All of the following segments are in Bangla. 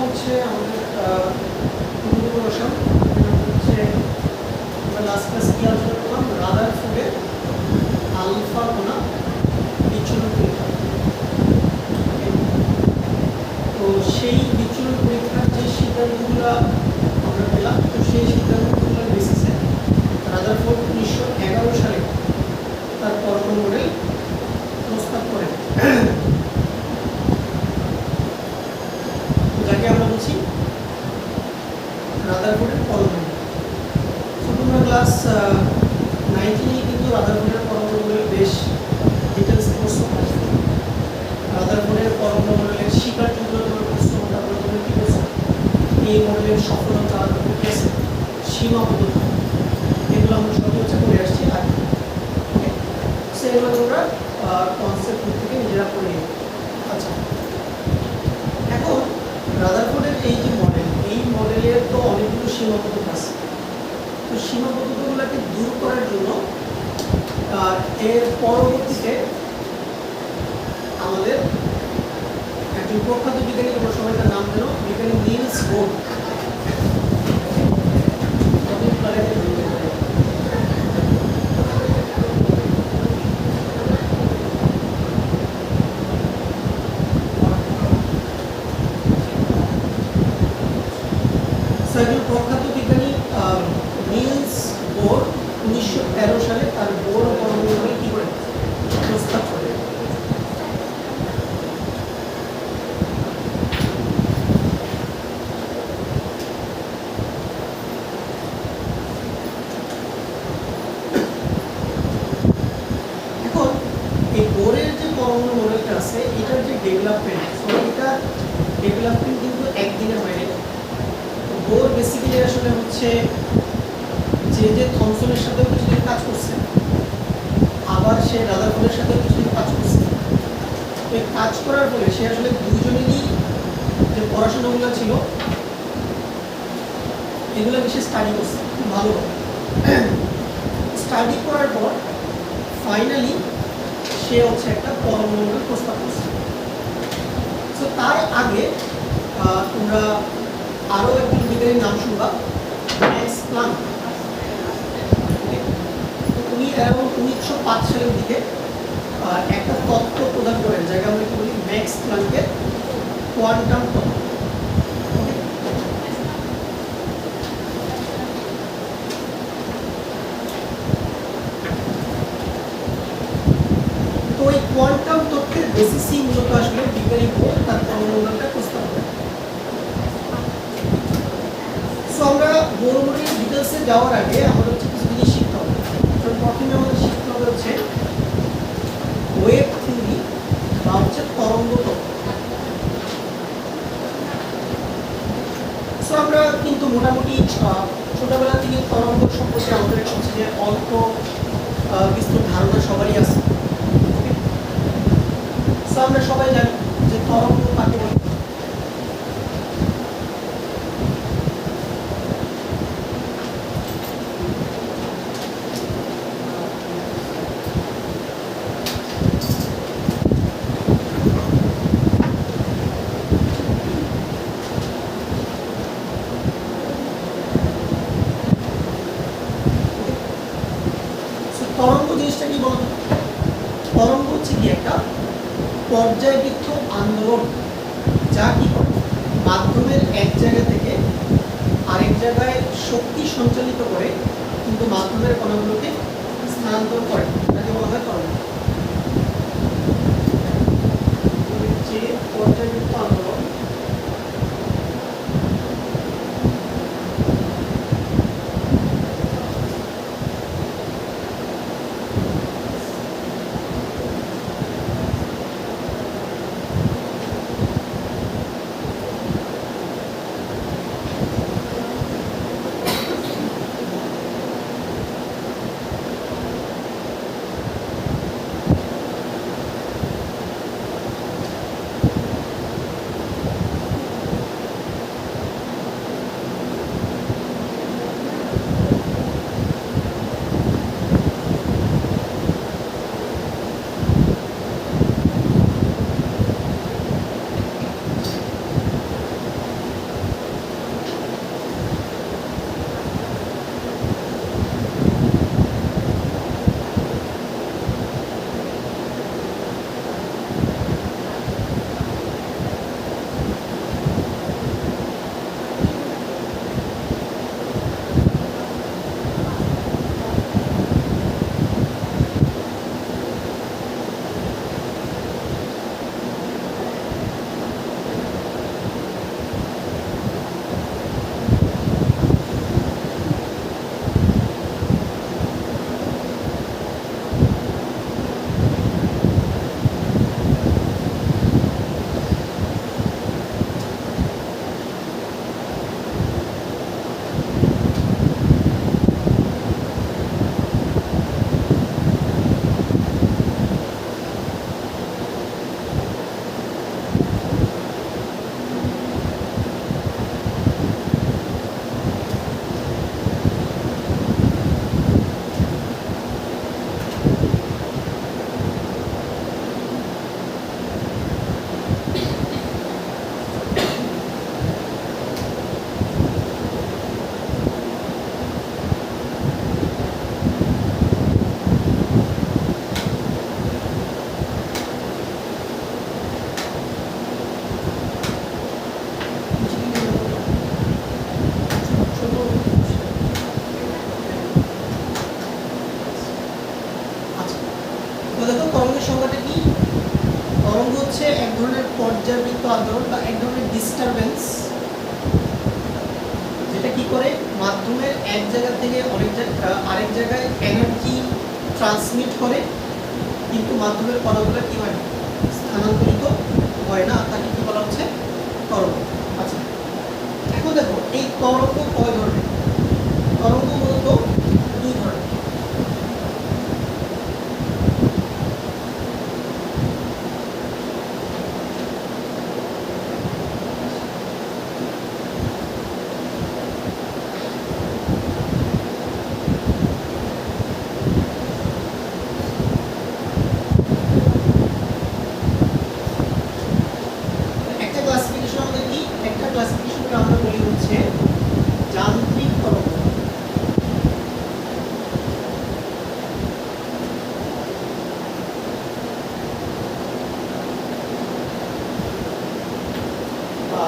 হচ্ছে আমাদের পুনর্বসন হচ্ছে আমরা লাস্ট ক্লাস কি আলোচনা করলাম রাদারফোর্ডের আলফা কণা বিচ্ছুরণ পরীক্ষা। তো সেই বিচ্ছুরণ পরীক্ষার যে সিদ্ধান্তগুলো আমরা পেলাম, তো সেই সিদ্ধান্তগুলোর বেসিসে রাদারফোর্ড 1911 সালে তার পরমাণু মডেল প্রস্তাব করেন, যাকে আমরা বলছি রাদারফোর্ডের পরমাণু। তো তোমরা ক্লাস 19 কিন্তু রাদারফোর্ডের পরমাণু মডেল বেশ ডিটেলস পড়ছো। রাদারফোর্ডের পরমাণু মডেলের স্বীকারযোগ্য তোমার পড়ছো, তারপরে তুমি কি করছো এই মডেলের সফলতা আছে সীমাবদ্ধতা, এগুলো আমরা সব হচ্ছে পড়ে আসছি আগে। ওকে, সেগুলো তোমরা কনসেপ্ট থেকে নিজেরা পড়ে নিও। আচ্ছা, এখন রাদারফোর্ডের এই যে মডেল, এই মডেলের তো অনেকগুলো সীমাবদ্ধতা আছে। তো সীমাবদ্ধতাগুলোকে দূর করার জন্য এর পরবর্তীতে আমাদের একজন প্রখ্যাত বিজ্ঞানী, তোমরা সবাই তার নাম জানো, বিজ্ঞানী নিলস বোর। একজন প্রখ্যাত বিজ্ঞানী নিলস বোর 1913 সালে তার বোর পরমাণু মডেল কি করে প্রস্তাব করে। এখন এই বোরের যে পরমাণু মডেলটা আছে, এটার যে ডেভেলপমেন্ট, এটা ডেভেলপমেন্ট কিন্তু একদিনে হয়নি। বোর বেসিক্যালি আসলে হচ্ছে যে থমসনের সাথেও কিছুদিন কাজ করছে, আবার সে রাদারফোর্ডের সাথেও কিছুদিন কাজ করছে। তো এই কাজ করার ফলে সে আসলে দুজনেরই যে পড়াশোনাগুলো ছিল এগুলো সে স্টাডি করছে খুব ভালো। স্টাডি করার পর ফাইনালি সে হচ্ছে একটা পরমাণু মডেল প্রস্তাব করছে। তো তার আগে তোমরা আরও একজন বিজ্ঞানীর নাম শুনবা, ম্যাক্স প্লাঙ্ক। উনি অ্যারাউন্ড 1905 সালের দিকে একটা তত্ত্ব প্রদান করেন, যাকে আমরা কি বলি ম্যাক্স প্লাঙ্কের কোয়ান্টাম তত্ত্ব। তো এই কোয়ান্টাম তত্ত্বের বেসিসই মূলত আসলে বিজ্ঞানী বোর তার পরমাণু মডেলটা প্রস্তাব করেন। সো আমরা বোর মডেলের ডিটেলসে যাওয়ার আগে আমাদের হচ্ছে কিছু জিনিস শিখতে হবে। প্রথমে আমাদের শিখতে হবে হচ্ছে ওয়েভ থিওরি বা হচ্ছে তরঙ্গ তত্ত্ব। সো আমরা কিন্তু মোটামুটি ছোটবেলা থেকে তরঙ্গ সম্পর্কে আমাদের হচ্ছে যে অল্প বিস্তর ধারণা সবারই আছে। সো আমরা সবাই জানি যে তরঙ্গ কাকে বলে। তরঙ্গ জিনিসটা কি বলতো? তরঙ্গ হচ্ছে কি একটা পর্যায়বৃত্ত আন্দোলন, যা কি করে মাধ্যমের এক জায়গা থেকে আরেক জায়গায় শক্তি সঞ্চালিত করে কিন্তু মাধ্যমের কণাগুলোকে স্থানান্তর করে, তাকে বলা হয় তরঙ্গ। যে পর্যায়বৃত্ত আন্দোলন তো দেখো তরঙ্গের সংজ্ঞাটা কি? তরঙ্গ হচ্ছে এক ধরনের পর্যাবৃত্ত আন্দোলন বা এক ধরনের ডিস্টারবেন্স, যেটা কি করে মাধ্যমের এক জায়গা থেকে আরেক জায়গায় এনার্জি ট্রান্সমিট করে, কিন্তু মাধ্যমের কণাগুলো কি হয় না, স্থানান্তরিত হয় না, তাকে কি বলা হচ্ছে তরঙ্গ। আচ্ছা, এখন দেখো এই তরঙ্গ কয় ধরনের? তরঙ্গ মূলত দুই ধরনের। একটা ক্লাসিফিকেশন আমাদের কি, একটা ক্লাসিফিকেশনকে আমরা বলি হচ্ছে যান্ত্রিক তরঙ্গ। বা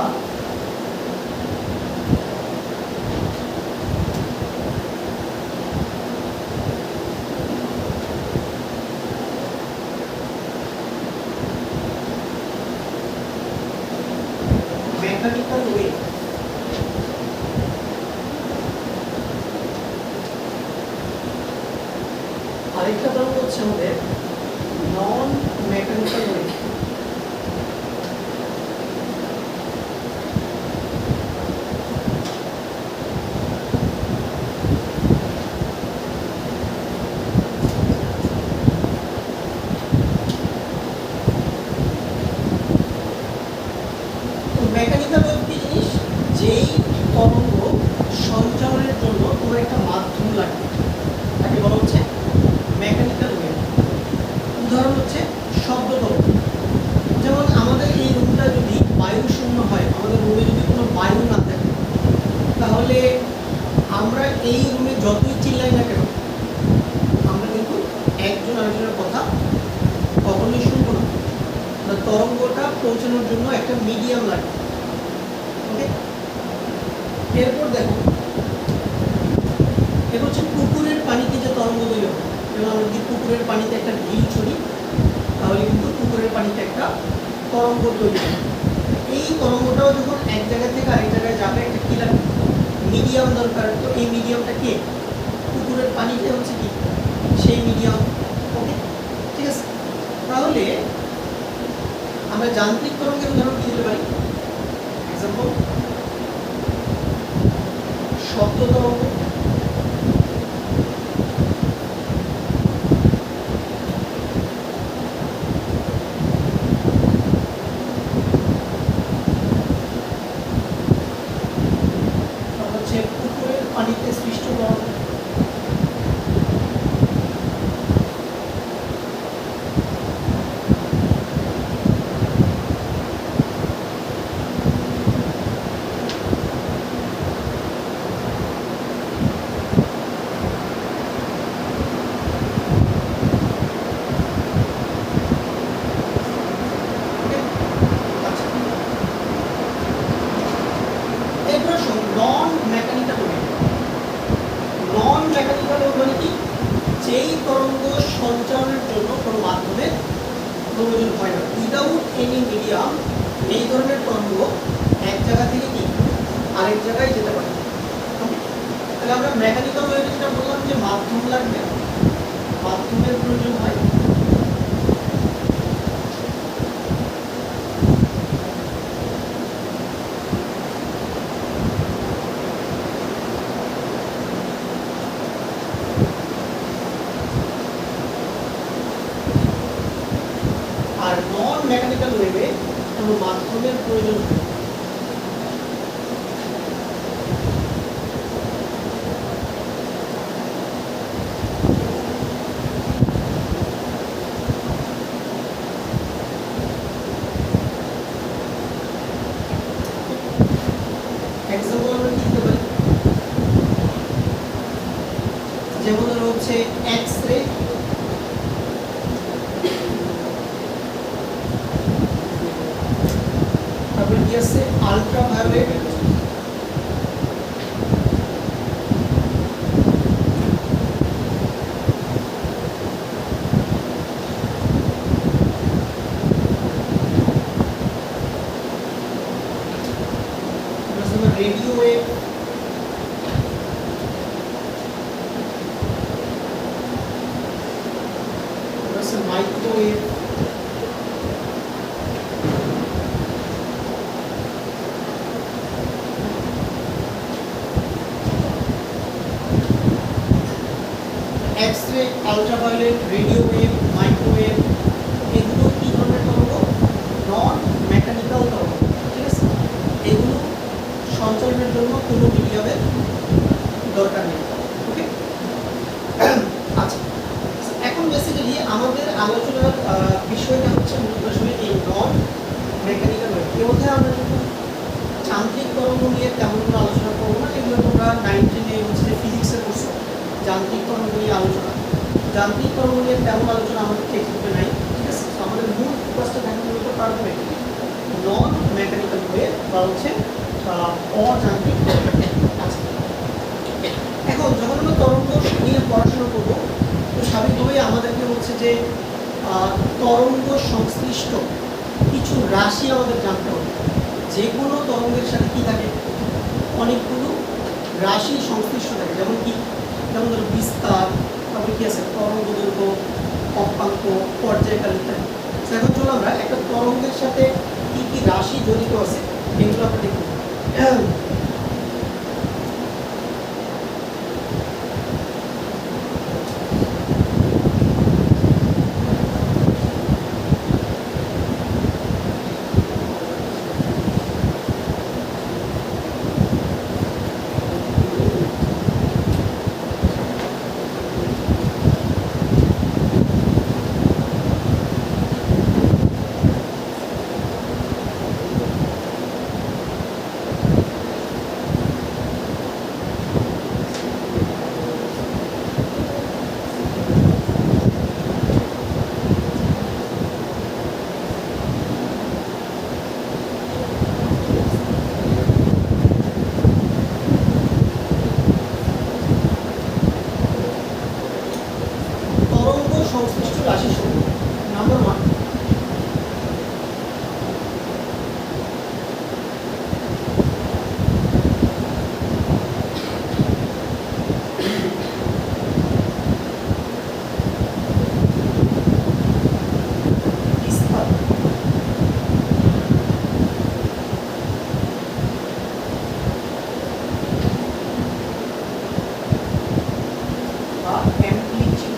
মেকানিক্যাল ওয়েভ। আরেকটা তরঙ্গ হচ্ছে আমাদের নন মেকানিক্যাল ওয়েভ। তো মেকানিক্যাল ওয়েভ কি জিনিস? যেই তরঙ্গ সঞ্চালনের জন্য তোমার একটা মাধ্যম লাগবে, তাকে বলা হচ্ছে মেকানিক্যাল ওয়েভ। উদাহরণ হচ্ছে শব্দ তরঙ্গ। যেমন আমাদের এই রুমটা যদি বায়ু শূন্য হয়, আমাদের রুমে যদি কোনো বায়ু না থাকে, তাহলে আমরা এই রুমে যতই চিল্লাই না কেন, আমরা কিন্তু একজন আরেকজনের কথা কখনোই শুনবো না। তরঙ্গটা পৌঁছানোর জন্য একটা মিডিয়াম লাগে। ওকে, এরপর দেখো, এটা হচ্ছে পুকুরের পানিতে যে তরঙ্গ তৈরি হয়। যেমন আমরা যদি পুকুরের পানিতে একটা ঢিল ছড়ি, তাহলে কিন্তু পুকুরের পানিতে একটা তরঙ্গ তৈরি হয়। এই তরঙ্গটাও যখন এক জায়গা থেকে আরেক জায়গায় যাবে, একটা কি লাগবে, মিডিয়াম দরকার। তো এই মিডিয়ামটা কে? পুকুরের পানিতে হচ্ছে কি সেই মিডিয়াম। ওকে, ঠিক আছে। তাহলে আমরা যান্ত্রিক তরঙ্গের উদাহরণ কি দিতে পারি? এক্সাম্পল, শব্দ তরঙ্গ। হচ্ছে পুকুরের পানিতে সৃষ্ট তরঙ্গ। নন মেকানিক্যাল ওয়েভ। নন মেকানিক্যাল ওয়েভ মানে কি? যেই তরঙ্গ সঞ্চালনের জন্য কোনো মাধ্যমের প্রয়োজন হয় না, উইদাউট এনি মিডিয়াম, এই ধরনের তরঙ্গ এক জায়গা থেকে কি আরেক জায়গায় যেতে পারে। তাহলে আমরা মেকানিক্যাল ওয়েভে যেটা বললাম যে মাধ্যম লাগবে, মাধ্যমের প্রয়োজন হয়। আর নন মেকানিক্যাল ওয়েভে কোনো মাধ্যমের প্রয়োজন হয়। এক্সাম্পল আমরা কি দিতে পারি? যেমন হচ্ছে এক্স রে, তারপরে কি আছে আলট্রাভায়োলেট, হচ্ছে microwave, X-ray, ultraviolet, radio wave, microwave, এগুলো কি ধরনের তরঙ্গ? নন মেকানিক্যাল তরঙ্গ, ঠিক আছে? এগুলো সঞ্চালনের জন্য কোনো মিডিয়ামের দরকার নেই। ওকে, আচ্ছা, এখন বেসিক্যালি আমাদের আলোচনার বিষয়টা হচ্ছে মূলত আসলে এই নন মেকানিক্যাল ওয়েভ। এর মধ্যে আমরা কিন্তু যান্ত্রিক তরঙ্গ নিয়ে তেমন কোনো আলোচনা করবো না, এগুলো তোমরা 9-10 হচ্ছে ফিজিক্সে করছো যান্ত্রিক তরঙ্গ নিয়ে আলোচনা। যান্ত্রিক তরঙ্গ নিয়ে তেমন আলোচনা আমাদের টেক্সটবুকে নাই, ঠিক আছে? তো আমাদের মূল ফোকাসটা থাকে মূলত পারবে নন মেকানিক্যাল ওয়েভ বা হচ্ছে অযান্ত্রিক তরঙ্গ। আচ্ছা, এখন যখন আমরা তরঙ্গ নিয়ে পড়াশোনা করবো, তো স্বাভাবিকভাবেই আমাদেরকে হচ্ছে যে তরঙ্গ সংশ্লিষ্ট কিছু রাশি আমাদের জানতে হবে। যে কোনো তরঙ্গের সাথে কি থাকে? অনেকগুলো রাশি সংশ্লিষ্ট থাকে। যেমন কি? যেমন ধরো বিস্তার, তারপরে কি আছে তরঙ্গ দৈর্ঘ্য, কম্পাঙ্ক, পর্যায়কাল ইত্যাদি। এখন চলো আমরা একটা তরঙ্গের সাথে কি কি রাশি জড়িত আছে এগুলো আমরা দেখব। সংশ্লিষ্ট রাশি সমূহ। নাম্বার 1, বিস্তার, বা অ্যামপ্লিটিউড।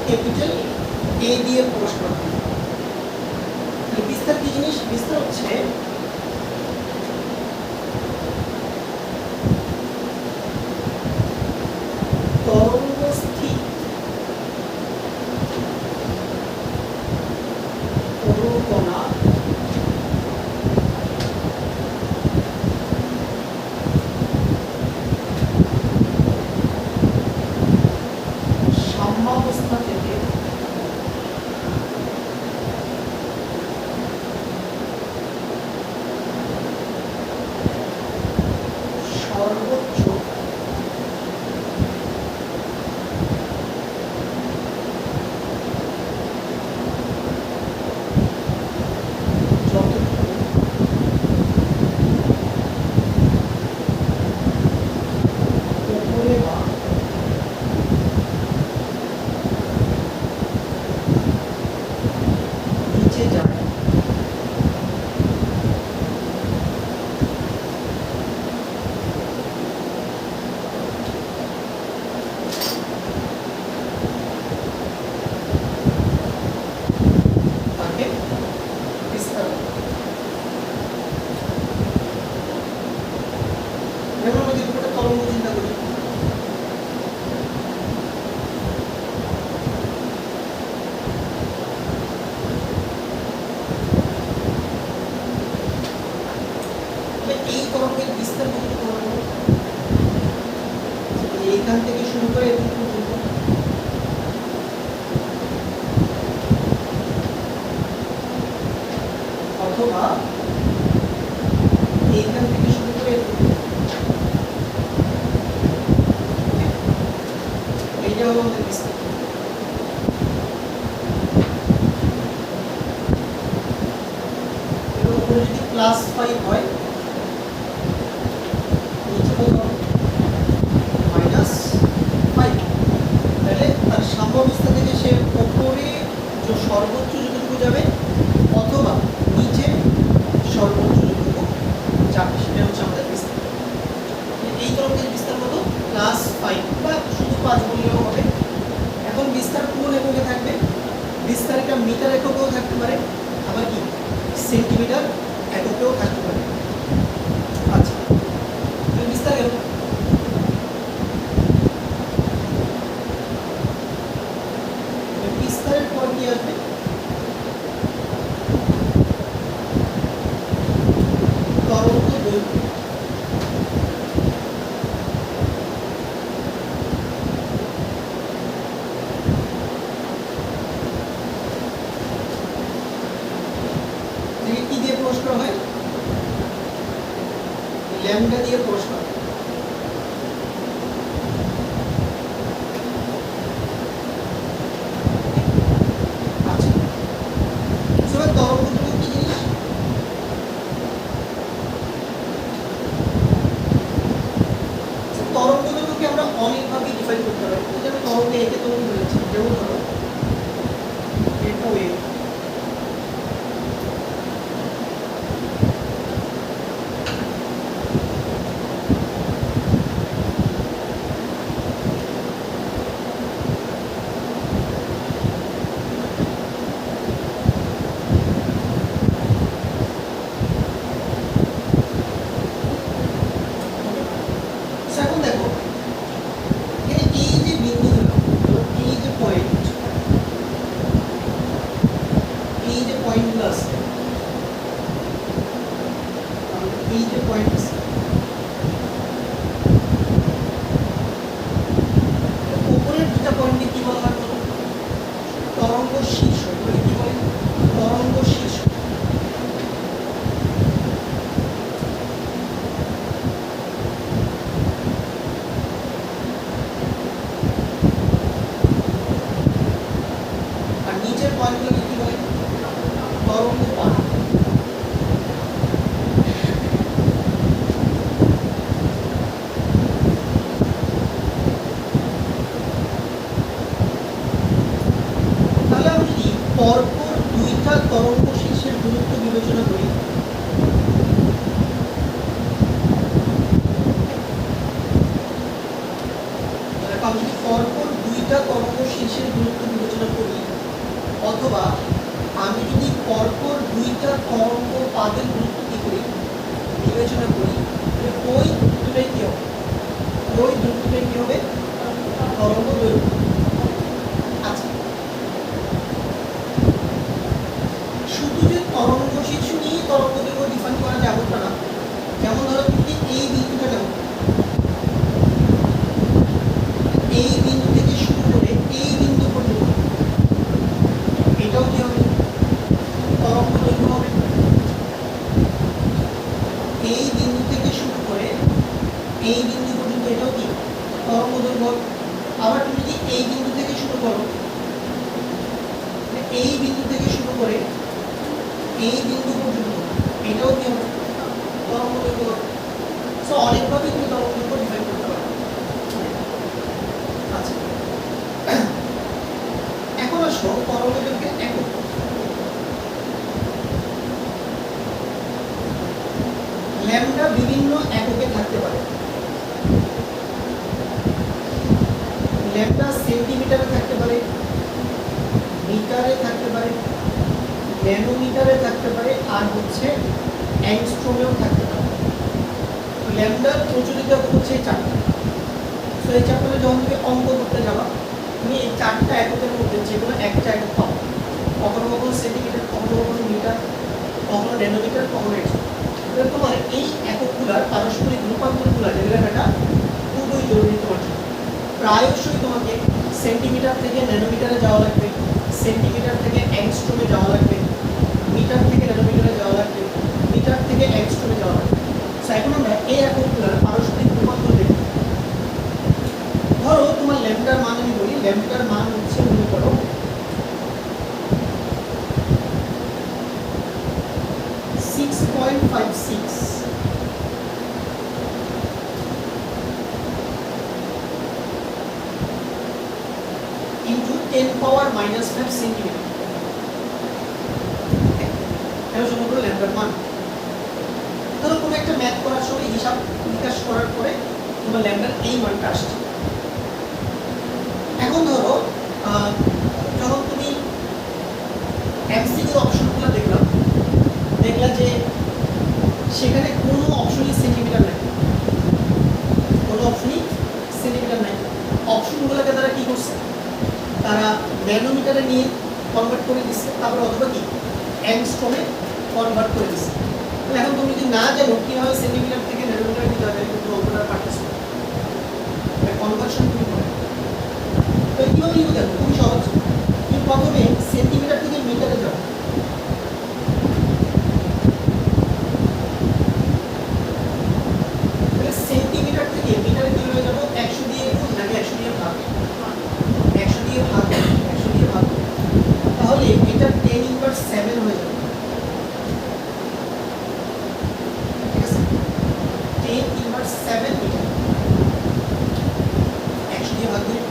ক্যাপিটাল এ দিয়ে প্রকাশ করা হয়। বিস্তার কি জিনিস? বিস্তার হচ্ছে তরঙ্গ স্থির কোনো কণা সাম্যাবস্থা থেকে সর্বোচ্চ উপরে বা +5 হয়, নিচে কত -5, তাহলে তার সাম্যাবস্থা থেকে সে উপরে যে সর্বোচ্চ যতটুকু যাবে অথবা নিচে সর্বোচ্চ যতটুকু যাবে সেটা হচ্ছে আমাদের বিস্তার। এই তরঙ্গের বিস্তার কত +5 বা শুধু 5 বললেও হবে। এখন বিস্তার কোন এককে থাকবে? বিস্তার এটা মিটার এককেও থাকতে পারে, আবার কি সেন্টিমিটার এককেও থাকতে পারে। আচ্ছা, বিস্তার গেল। বিস্তারের পর কি আসবে? তরঙ্গ দৈর্ঘ্য। কি দিয়ে প্রকাশ করা হয়? ল্যামডা দিয়ে প্রকাশ করা হয়। আচ্ছা, তরঙ্গ দৈর্ঘ্য কি জিনিস? তরঙ্গ দৈর্ঘ্যকে আমরা অনেকভাবে ডিফাইন করতে পারি। যেমন তরঙ্গে একে তরঙ্গ বলেছি, যেমন ধরো এটা ওয়েভ, এখন দেখো এই যে বিন্দুগুলো, এই যে পয়েন্টগুলো আছে, এই যে পয়েন্ট আছে, উপরের দুটা পয়েন্টকে কি বলা হয়? তরঙ্গ শীর্ষ। এগুলো কি বলে? তরঙ্গ শীর্ষ। আর নিচের পয়েন্টগুলোকে কি বলে? তরঙ্গ পাত। তাহলে আমি যদি পরপর দুইটা তরঙ্গ শীর্ষের দূরত্ব বিবেচনা করি, আমি যদি পরপর দুইটা তরঙ্গ শীর্ষের দূরত্ব বিবেচনা করি, অথবা আমি যদি পরপর দুইটা তরঙ্গ পাদের দূরত্ব কি করি বিবেচনা করি, ওই দুটোটাই কি হবে? ওই দূরত্বটাই কি হবে? তরঙ্গ দৈর্ঘ্য। আচ্ছা, শুধু যে তরঙ্গ শীর্ষ নিয়ে তরঙ্গ দৈর্ঘ্য ডিফাইন করা যাবে না। যেমন ধরো তুমি এই বিন্দুটা নাও, এই বিন্দু থেকে শুরু করে এই বিন্দু পর্যন্ত, এটাও কি হবে? তরঙ্গ দৈর্ঘ্য হবে। এই বিন্দু থেকে শুরু করে এই বিন্দু পর্যন্ত, এটাও কি তরঙ্গ দৈর্ঘ্য। আবার তুমি যদি এই বিন্দু থেকে শুরু করো, এই বিন্দু থেকে শুরু করে এই বিন্দু পর্যন্ত, এটাও কি হবে? তরঙ্গ দৈর্ঘ্য। সো অনেকভাবে তুমি তরঙ্গ দৈর্ঘ্য ডিফাইন করতে পারো। আচ্ছা, এখন আসো তরঙ্গ দৈর্ঘ্যের একক। ল্যামডা বিভিন্ন এককে থাকতে পারে। ল্যামডা সেন্টিমিটারে থাকতে পারে, মিটারে থাকতে পারে, ন্যানোমিটারে থাকতে পারে, আর হচ্ছে অ্যাংস্ট্রমেও থাকতে পারে। ল্যামডার প্রচলিত একক হচ্ছে এই চারটা। সো এই চ্যাপ্টারে যখন তুমি অঙ্ক করতে যাবা, তুমি এই চারটা এককের মধ্যে যে কোনো একটা একক পাবো। কখনো কখনো সেন্টিমিটার, কখনো কখনো মিটার, কখনো ন্যানোমিটার, কখনো অ্যাংস্ট্রম। তোমার এই এককগুলোর পারস্পরিক রূপান্তরগুলো জেনে রাখাটা খুবই জরুরি তোমার জন্য। প্রায়শই তোমাকে সেন্টিমিটার থেকে ন্যানোমিটারে যাওয়া লাগবে, সেন্টিমিটার থেকে অ্যাংস্ট্রমে যাওয়া লাগবে, মিটার থেকে ন্যানোমিটারে যাওয়া লাগবে, মিটার থেকে অ্যাংস্ট্রমে যাওয়া লাগবে। সো এখন আমরা এই এককগুলোর পারস্পরিক রূপান্তর দেখব। ধরো তোমার ল্যামডার মান আমি বলি, ল্যামডার মান হচ্ছে মনে করো 6.5 ইন্টু 10⁻⁻5 সেন্টিমিটার। এটা সমগ্র ল্যামডার মান। ধরো কোনো একটা ম্যাথ করার সময় হিসাব নিকাশ করার পরে তোমার ল্যামডার এই মানটা আসছে। এখন ধরো যখন তুমি এমসিকিউ অপশনগুলো দেখলা যে সেখানে কোনো অপশনই সেন্টিমিটার নাই, কোনো অপশনই সেন্টিমিটার নাই। অপশনগুলোকে তারা কি করছে, তারা ন্যানোমিটারে নিয়ে কনভার্ট করে দিচ্ছে, তারপরে অথবা কি অ্যাংস্ট্রমে কনভার্ট করে দিচ্ছে। তাহলে এখন তুমি যদি না জানো কীভাবে সেন্টিমিটার থেকে ন্যানোমিটারে নিতে হবে, কিন্তু অঙ্কটা পারতেছো কনভার্সন তুমি করে। তো কীভাবে লিখো দেখো, খুবই সহজ। তুমি প্রথমে সেন্টিমিটার থেকে মিটারে যাও, সেন্টিমিটার থেকে মিটারে কিভাবে যাবো, 100 দিয়ে গুণ নাকি 100 দিয়ে ভাগ, 100 দিয়ে ভাগ, 100 দিয়ে ভাগ। তাহলে এটা 10⁻7 হয়ে যাবে, ঠিক আছে? 10⁻7 মিটার 100 দিয়ে ভাগ দিলে।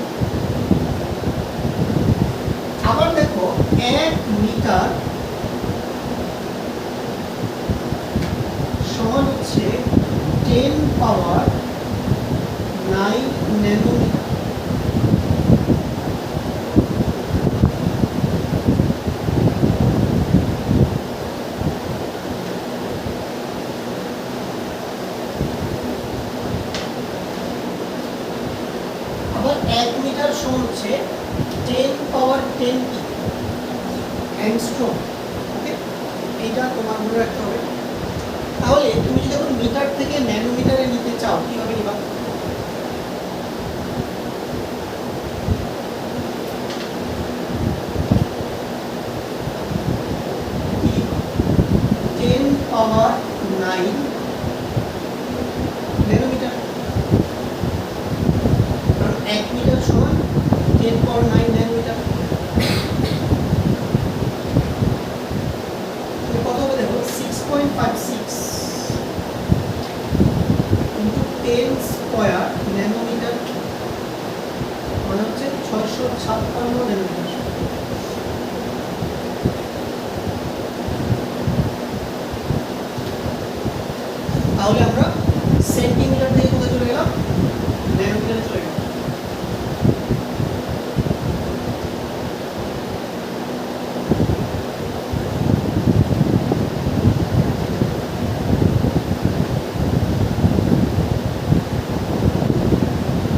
আবার দেখো 1 মিটার সমান হচ্ছে 10⁻9 ন্যানোমিটার। আবার 1 মিটার সমান হচ্ছে 10⁻10 অ্যাংস্ট্রম। ওকে, এইটা তোমার মনে রাখতে হবে। তাহলে তুমি যদি এখন মিটার থেকে ন্যানোমিটারে নিতে চাও কিভাবে নিবা? টেন পাওয়ার 9 ন্যানোমিটার, কারণ 1 মিটার সমান 10⁻9 ন্যানোমিটার। কত হবে দেখো, 6.56 ইন্টু 10 স্কয়ার ন্যানোমিটার মানে হচ্ছে 656 ন্যানোমিটার। তাহলে আমরা সেন্টিমিটার থেকে কোথায় চলে গেলাম, ন্যানোমিটারে চলে গেলাম।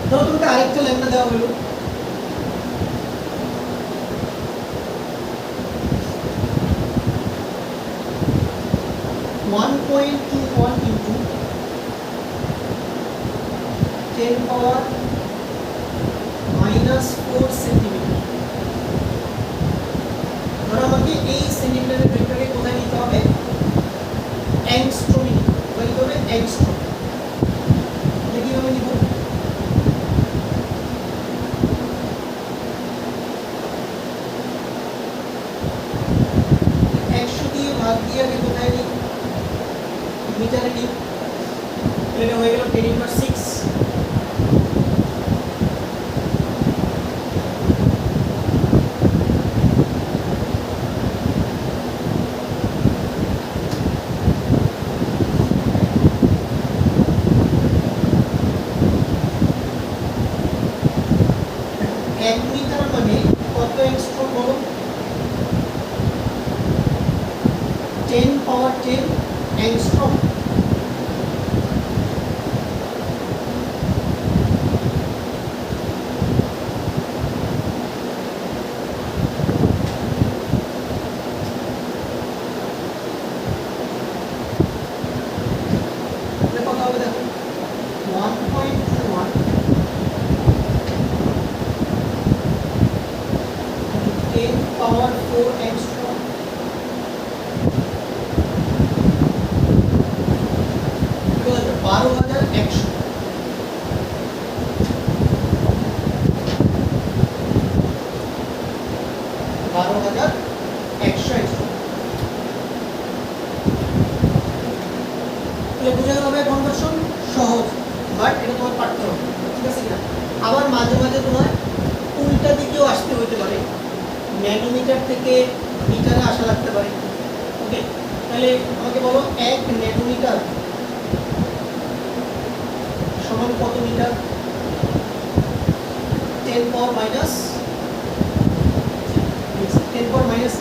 ধরো তোমাকে আরেকটা ল্যামডা দেওয়া হলো, (1.21 into 10⁻⁻4 সেন্টিমিটার। ধরো আমাকে এই সেন্টিমিটারের ভেক্টরকে কোথায় নিতে হবে, অ্যাংস্ট্রমে নিতে হবে। কোথায় নিতে হবে, অ্যাংস্ট্রম। এটা কিভাবে নিব, ভাগ দিয়ে আমি কোথায় নিই, মিটারে নিই। এটা হয়ে গেল 10⁻6। এক মিটার মানে কত অ্যাংস্ট্রম বলো, 10⁻10 অ্যাংস্ট্রম। কত হবে দেখো, 1.21 10⁻4 অ্যাংস্ট্রম। 12,100। বোঝা গেল ভাই, কনভার্সন সহজ, বাট এটা তোমার পারতে হবে, ঠিক আছে কিনা? আবার মাঝে মাঝে তোমার উল্টা দিকেও আসতে হতে পারে, ন্যানোমিটার থেকে মিটারে আসা লাগতে পারে। ওকে, তাহলে আমাকে বলো 1 ন্যানোমিটার সমান কত মিটার? 10 power minus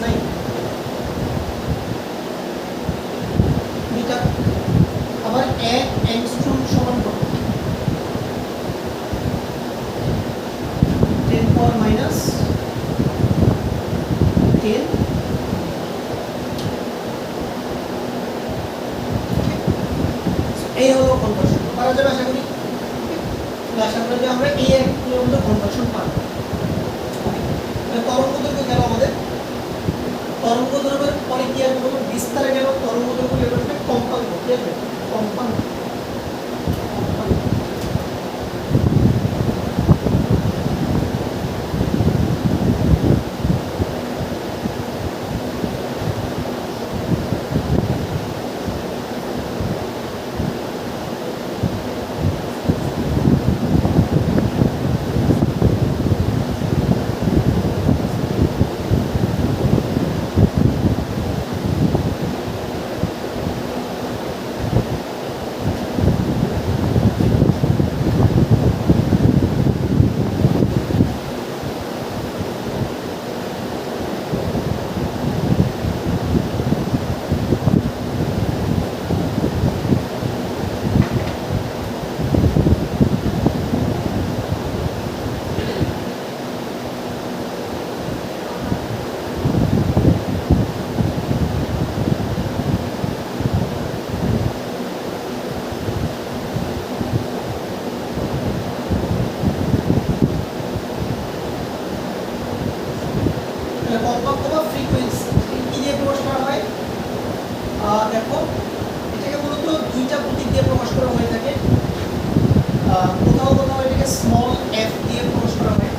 9 metre. আবার 1 অ্যাংস্ট্রম সমান কত? 10 পাওয়ার মাইনাস 10। এই হলো কনভার্সন। পারা যাবে আশা করি। আশা করি যে আমরা এই একগুলোর মধ্যে কনভার্সন পাবো। তরঙ্গ দৈর্ঘ্য গেল আমাদের। তরঙ্গ দৈর্ঘ্যের পরে কি আসবে বলো? বিস্তারে গেল। তরঙ্গ দৈর্ঘ্য গেল কম্পাঙ্ক। কি আসবে? কম্পাঙ্ক। কম্পাঙ্ক বা ফ্রিকোয়েন্সি কি দিয়ে প্রকাশ করা হয়? দেখো, এটাকে মূলত দুইটা প্রতীক দিয়ে প্রকাশ করা হয়ে থাকে। কোথাও কোথাও এটাকে স্মল এফ দিয়ে প্রকাশ করা হয়।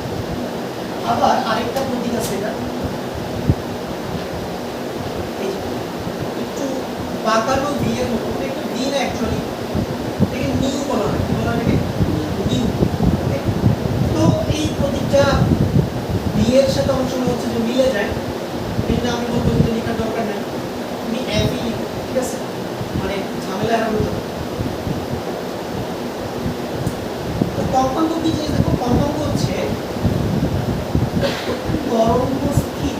আবার আরেকটা প্রতীক আছে, এটা একটু বাঁকানো ভি এর মতো, একটু ভি না অ্যাকচুয়ালি, এটাকে নিউ বলা হয়। কি বলা হয় এটাকে? নিউ। তো এই প্রতীকটা ভি এর সাথে অংশ হচ্ছে যে মিলে যায়। এটা আমি বলবো যে লেখার দরকার নেই, তুমি এফই লিখো, ঠিক আছে? মানে ঝামেলা এড়ানোর জন্য। তো কম্পাঙ্ক কি জিনিস দেখো? কম্পাঙ্ক হচ্ছে তরঙ্গ স্থির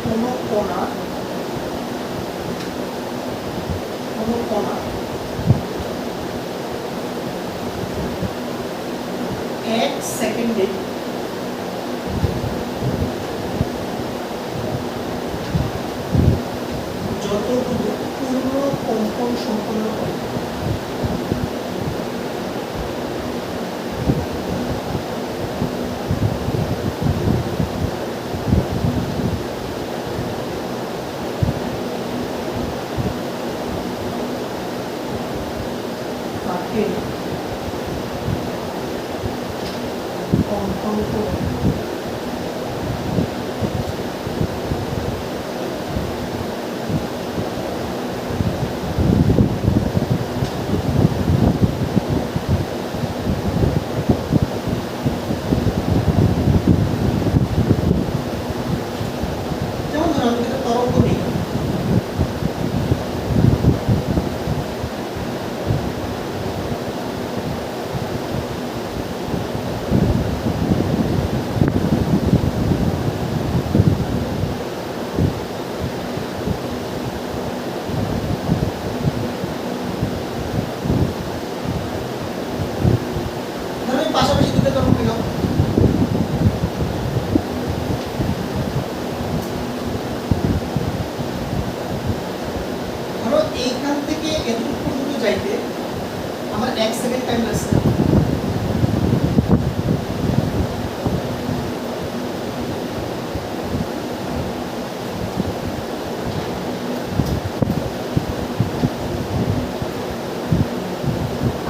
কোনো কণা 1 সেকেন্ডে যতটুকু পূর্ণ কম্পন সম্পন্ন করে। তাকে কম্পাঙ্ক যেমন ধরো আমি একটা তরঙ্গ নিই। ধরো আমি পাশাপাশি দুটো তরঙ্গ নিলাম। ধরো এইখান থেকে এতটুকু পর্যন্ত যাইতে আমার 1 সেকেন্ড টাইম লাগছে।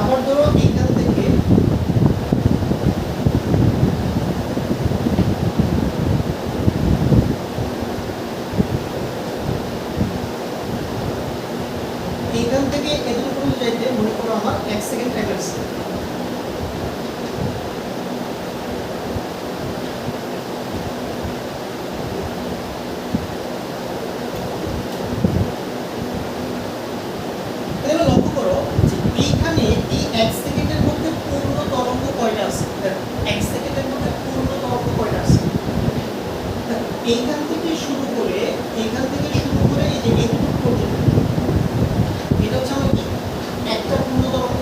আবার ধরো এইখান থেকে এতটুকু পর্যন্ত যাইতে এইখান থেকে শুরু করে এই যে এতটুকু পর্যন্ত, এটা হচ্ছে আমার একটা পূর্ণ তরঙ্গ।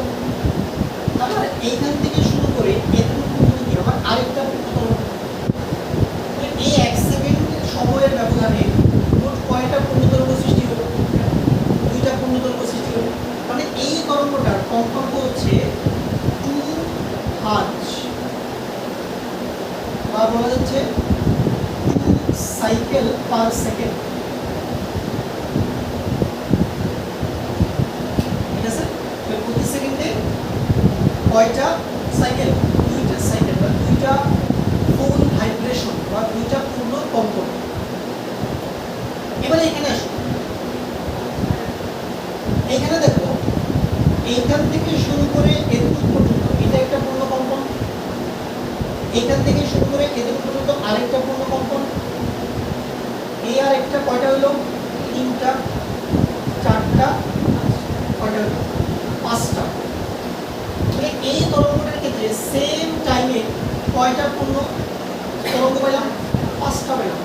তারপর এইখান থেকে শুরু করে এতটুকু পর্যন্ত কি আমার আরেকটা পূর্ণ তরঙ্গ। এই 1 সেকেন্ড সময়ের ব্যবধানে মোট কয়টা পূর্ণ তরঙ্গ সৃষ্টি হলো? 2টা পূর্ণ তরঙ্গ সৃষ্টি হলো। মানে এই তরঙ্গটার কম্পাঙ্ক হচ্ছে 2 হার্জ, বা বলা যাচ্ছে 2 সাইকেল পার সেকেন্ড। ঠিক আছে? প্রতি সেকেন্ডে কয়টা সাইকেল? 2টা সাইকেল, বা 2টা ফুল ভাইব্রেশন, বা 2টা পূর্ণ কম্পন। এবারে এখানে আসো, এখানে দেখো এইখান থেকে শুরু করে এতটুকু পর্যন্ত এটা একটা পূর্ণ কম্পন, এইখান থেকে শুরু করে এতটুকু পর্যন্ত আরেকটা পূর্ণ কম্পন, এই আর একটা কয়টা হলো? 3টা, 4টা, কয়টা হলো? 5টা। মানে এই তরঙ্গটার ক্ষেত্রে সেম টাইমে কয়টা পূর্ণ তরঙ্গ পেলাম? 5টা পেলাম।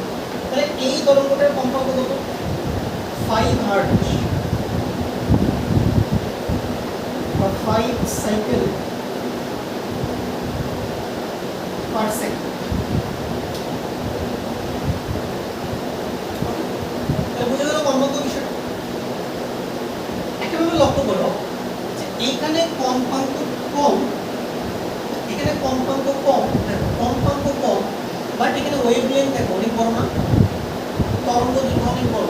তাহলে এই তরঙ্গটার কম্পাঙ্ক কত? 5 হার্জ, বা 5 সাইকেল পার সেকেন্ড। তাহলে বুঝে গেল কম্পাঙ্ক বিষয়টা। একটা ভাবে লক্ষ্য করো যে এইখানে কম্পাঙ্ক কম, এখানে কম্পাঙ্ক কম, কম্পাঙ্ক কম, বাট এখানে ওয়েভলেন্থ দেখো অনেক বড় না? তরঙ্গ দৈর্ঘ্য অনেক বড়,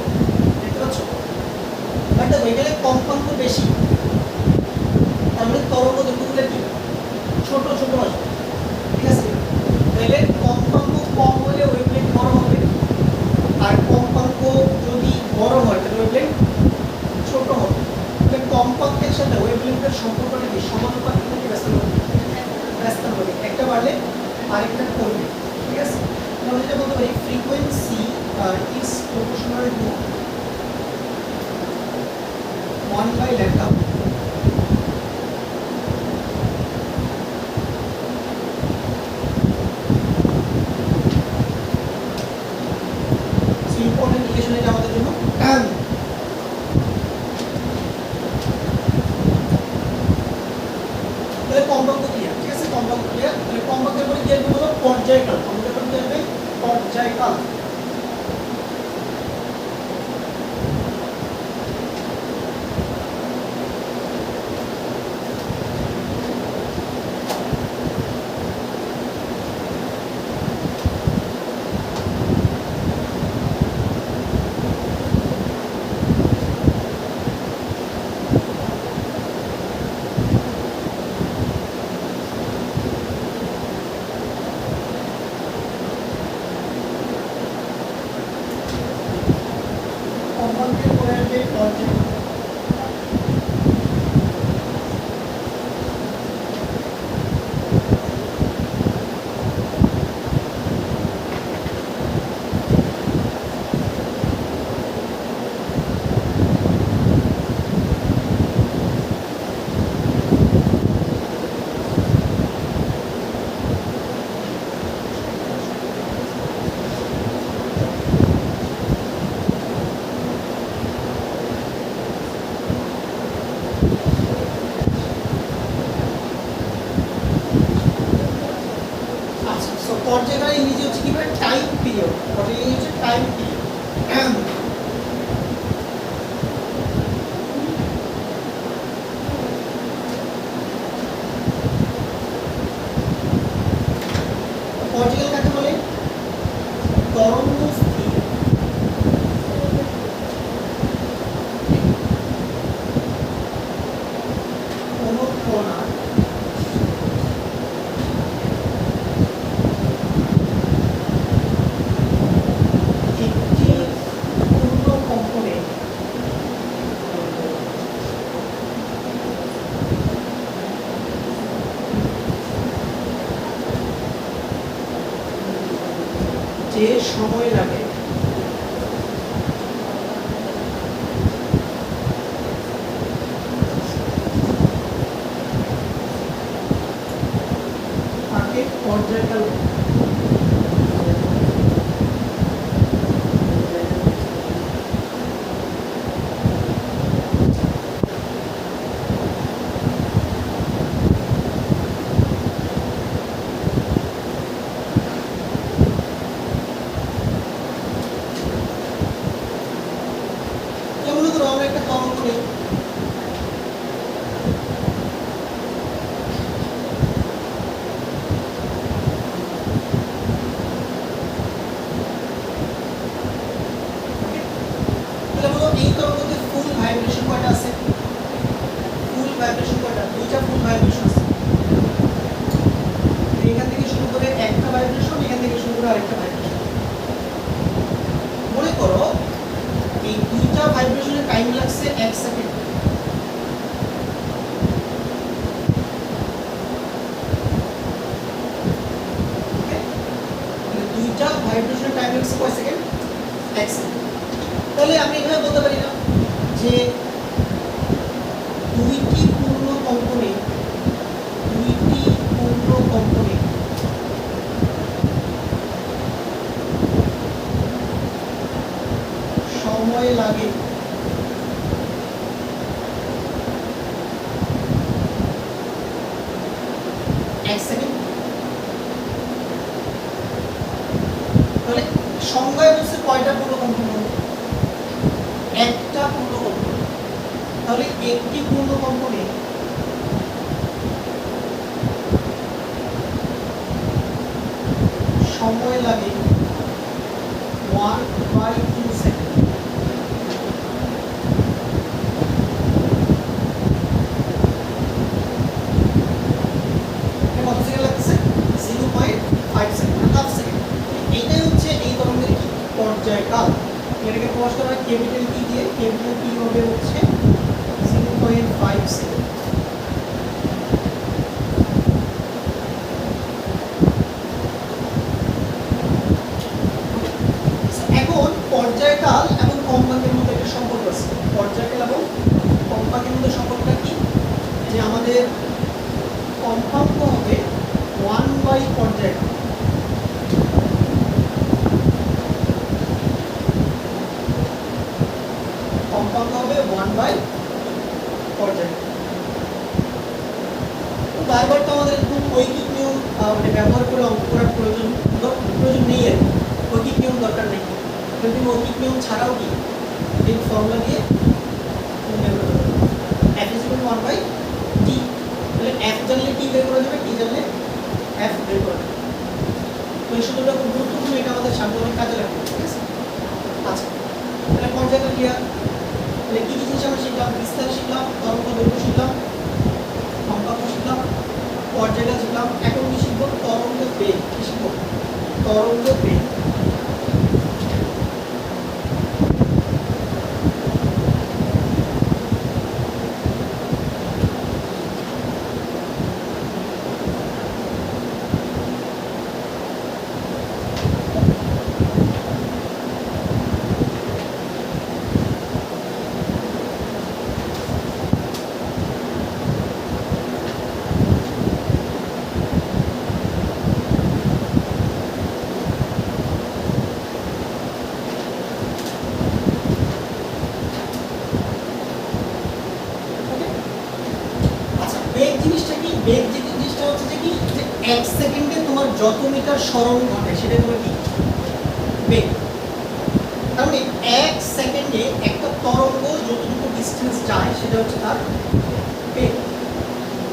দেখতে পাচ্ছ? বাট দেখো এখানে কম্পাঙ্ক বেশি, তার মানে তরঙ্গ দৈর্ঘ্যগুলো কি ছোট ছোট আসবে। ঠিক আছে? তাহলে কম্পাঙ্ক কম হলে ওয়েভলেন্থ বড় হবে, আর কম্পাঙ্ক যদি বড় হয় তাহলে ওয়েভলেন্থ ছোট হবে। তাহলে কম্পাঙ্কের সাথে ওয়েভলেন্থের সম্পর্কটা কি সমানুপাতিক নাকি ব্যস্তানুপাতিক? একটা বাড়লে আরেকটা কমবে। ঠিক আছে? আমরা যেটা বলতে পারি frequency is proportional to 1/λ। Important relation এটা আমাদের জন্য। তাহলে কম্পাঙ্ক ক্লিয়ার। ঠিক আছে? কম্পাঙ্ক ক্লিয়ার। তাহলে কম্পাঙ্কের পরে কি আসবে বলো? পর্যায়কাল। কম্পাঙ্কের পরে কি আসবে? পর্যায়কাল। কম্পাঙ্কের পরে আসবে পর্যায়কাল। আচ্ছা, সো পর্যায়কাল ইংরেজি হচ্ছে কি ভাই? Time period. পর্যায়কাল ইংরেজি হচ্ছে টাইম পিরিয়ড। পর্যায়কাল কাকে বলে? তরঙ্গ স্থির, কোনো কণার একটি পূর্ণ কম্পনে যে সময় লাগে তাকে পর্যায়কাল বলে। হাইড্রোজেনের টাইম হচ্ছে কয় সেকেন্ড? 1 সেকেন্ড। তাহলে আমি এভাবে বলতে পারি না যে দুইটি পূর্ণ কম্পনে সময় লাগে 1 সেকেন্ড। তাহলে সংজ্ঞায় বলছে কয়টা পূর্ণ কম্পন? একটা পূর্ণ কম্পন। তাহলে একটি পূর্ণ কম্পনে সময় লাগে 1/2 সেকেন্ড। কত সেকেন্ড লাগছে? 0.5 সেকেন্ড, হাফ সেকেন্ড। এইটাই হচ্ছে এই ধরনের পর্যায়কাল। এটাকে প্রকাশ করা হয় ক্যাপিটাল টি দিয়ে। ক্যাপিটাল টি হবে হচ্ছে 0.5 সেকেন্ড। এখন পর্যায়কাল এবং কম্পাঙ্কের মধ্যে একটা সম্পর্ক আছে। পর্যায়কাল এবং কম্পাঙ্কের মধ্যে সম্পর্কটা কি? যে আমাদের কম্পাঙ্ক হবে 1 পর্যায়কাল। কম্পাঙ্ক হবে 1 পর্যায়কাল। বারবার তো আমাদের খুব ঐকিক নিয়ম মানে ব্যবহার করে অঙ্ক করার প্রয়োজন নেই। আর ঐকিক নিয়ম দরকার নেই। কিন্তু ঐকিক নিয়ম ছাড়াও কি এই ফর্মুলা দিয়ে f = 1/t। তাহলে f জানলে t বের করা যাবে, t জানলে f বের করা যাবে। তো এই সূত্রটা খুব গুরুত্বপূর্ণ, এটা আমাদের সামনে অনেক কাজে লাগবে। ঠিক আছে? আচ্ছা, তাহলে পর্যায়কাল ক্লিয়ার। তাহলে কি কি জিনিস আমরা শিখলাম? বিস্তার শিখলাম, তরঙ্গ দৈর্ঘ্য শিখলাম, কম্পাঙ্ক শিখলাম, পর্যায়কাল শিখলাম। এখন কি শিখবো? তরঙ্গ বেগ। কি শিখবো? তরঙ্গ বেগ। বেগ জিনিসটা কি? বেগ জিনিসটা হচ্ছে যে কি, যে 1 সেকেন্ডে তোমার যত মিটার সরণ ঘটে সেটা তোমার কি? বেগ। তার মানে 1 সেকেন্ডে একটা তরঙ্গ যতটুকু ডিসটেন্স যায় সেটা হচ্ছে তার বেগ।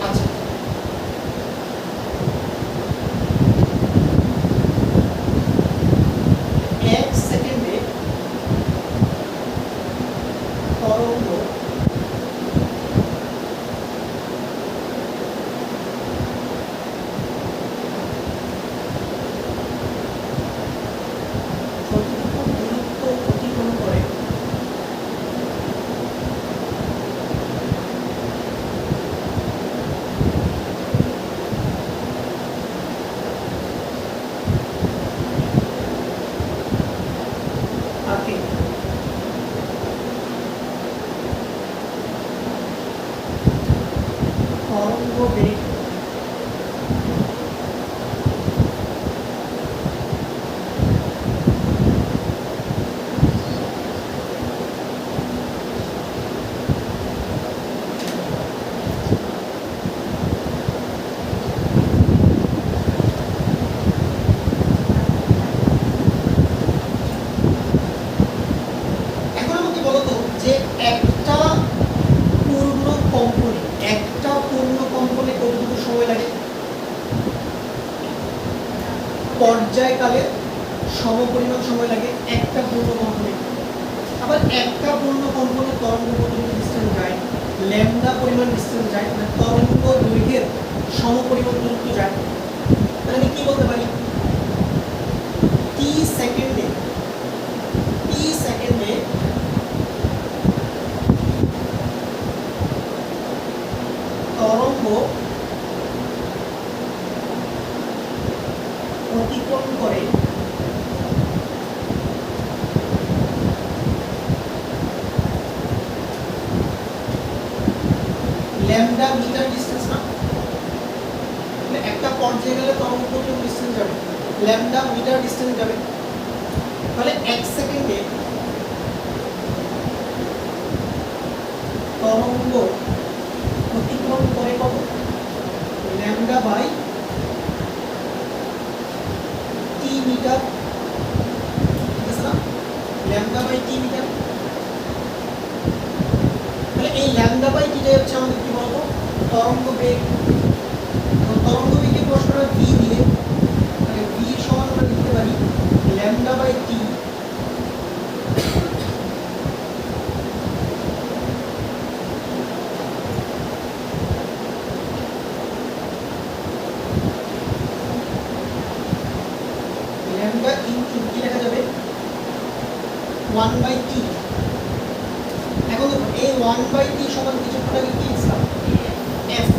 আচ্ছা, তরঙ্গ বেগ পর্যায়কালে সমপরিমাণ সময় লাগে একটা পূর্ণ কম্পনে। আবার একটা পূর্ণ কম্পনে তরঙ্গ কতটুকু ডিসটেন্স যায়? ল্যামডা পরিমাণ ডিসটেন্স যায়, মানে তরঙ্গ দৈর্ঘ্যের সমপরিমাণ দূরত্ব যায়। তাহলে আমি কি বলতে পারি? টি সেকেন্ডে তরঙ্গ অতিক্রম করে ল্যামডা মিটার ডিসটেন্স না, একটা পর্যায়ে গেলে তরঙ্গ কতটুকু ডিসটেন্স যাবে, ল্যামডা মিটার ডিসটেন্স যাবে। তাহলে 1 সেকেন্ডে তরঙ্গ অতিক্রম করে কত, ল্যামডা বাই টি মিটার, ঠিক আছে না, ল্যামডা বাই টি মিটার। তাহলে এই ল্যামডা বাই টিটাই হচ্ছে আমাদের কি বলবো, তরঙ্গ বেগ। তরঙ্গ বেগকে প্রশ্ন করা ভি দিয়ে, মানে ভি সমান আমরা লিখতে পারি lambda by T lambda into কি লেখা যাবে 1 বাই টি। এখন দেখো এই 1 বাই টি সমান কিছুক্ষণ আগে কি লিখলাম, এফ।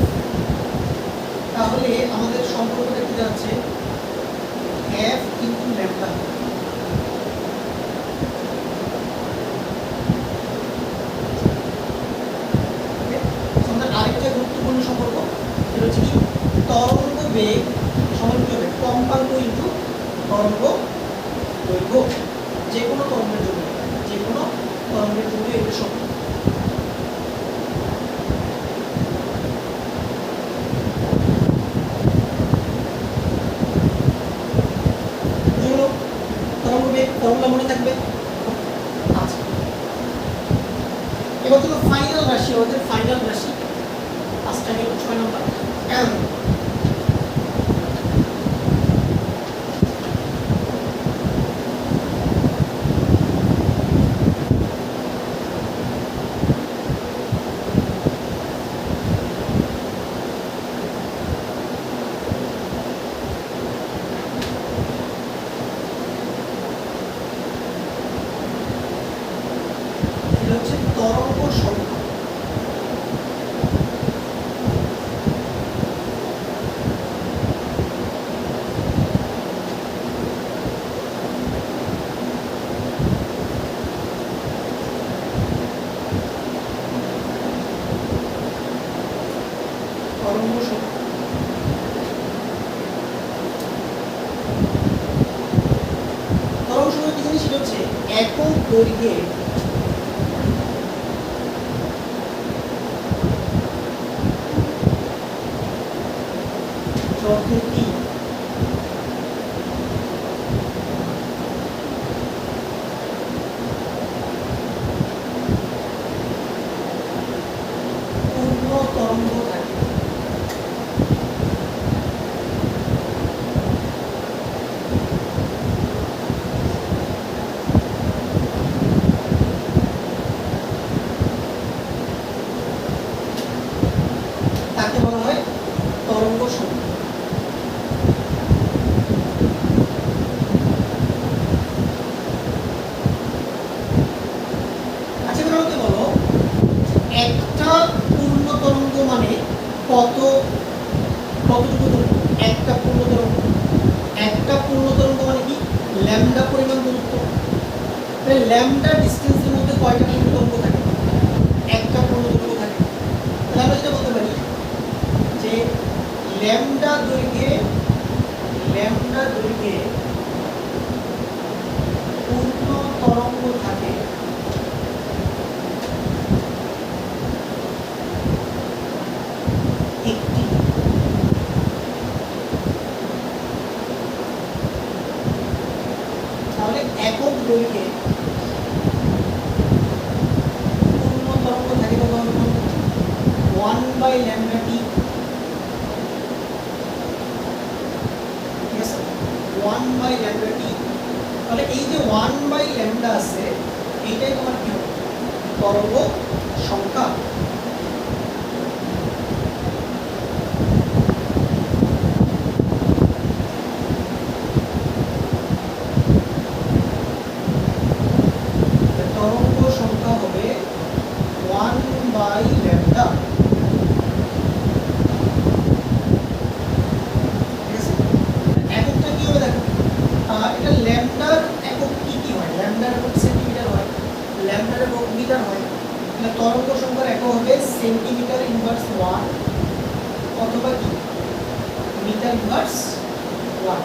তাহলে আমাদের সম্পর্কটা কি যাচ্ছে, এফ ইনটু ল্যামডা। আমাদের আরেকটা গুরুত্বপূর্ণ সম্পর্ক, এটা হচ্ছে কি তরঙ্গ বেগ সমান কি হবে, কম্পাঙ্ক ইনটু তরঙ্গ দৈর্ঘ্য। যে কোনো তরঙ্গের জন্য, যে কোনো তরঙ্গের জন্য এটা সমান। তরঙ্গ বেগ ফর্মুলা মনে থাকবে। আচ্ছা, এবার হলো ফাইনাল রাশি, আমাদের ফাইনাল রাশি পাঁচটা গেল, 6 নম্বর এম। হচ্ছে তরঙ্গ সংখ্যা। তরঙ্গ সংখ্যা তরঙ্গ সংখ্যা কি জিনিস, সেটা হচ্ছে একক দৈর্ঘ্যে যতটি পূর্ণ তরঙ্গ থাকে, তাকে বলা হয় তরঙ্গ সংখ্যা। আচ্ছা, এবার আমাকে বলো একটা পূর্ণ তরঙ্গ মানে কত, কতটুকু দূরত্ব, একটা পূর্ণ তরঙ্গ, একটা পূর্ণ তরঙ্গ মানে কি ল্যামডা পরিমাণ দূরত্ব। তাহলে ল্যামডা ডিসটেন্সের মধ্যে কয়টা পূর্ণ তরঙ্গ থাকে, একটা পূর্ণ তরঙ্গ থাকে। তাহলে আমরা যেটা বলতে পারি যে ল্যামডা দৈর্ঘ্যে পূর্ণ তরঙ্গ থাকে একটি। তাহলে একক দৈর্ঘ্যে পূর্ণ তরঙ্গ থাকে কত, 1 বাই ল্যামডা টি। ঠিক আছে, 1 বাই ল্যামডা টি। তাহলে এই যে 1 বাই ল্যামডা আছে, এইটাই তোমার কি হবে, তরঙ্গ সংখ্যা। তরঙ্গ সংখ্যা হবে 1 বাই ল্যামডা। ঠিক আছে, এককটা কি হবে দেখো, এটা ল্যামডার একক কি কি হয়, ল্যামডার একক সেন্টিমিটার হয়, ল্যামডার একক মিটার হয়। তাহলে তরঙ্গ সংখ্যার একক হবে সেন্টিমিটার ইনভার্স 1 বিটা ইনভার্স 1।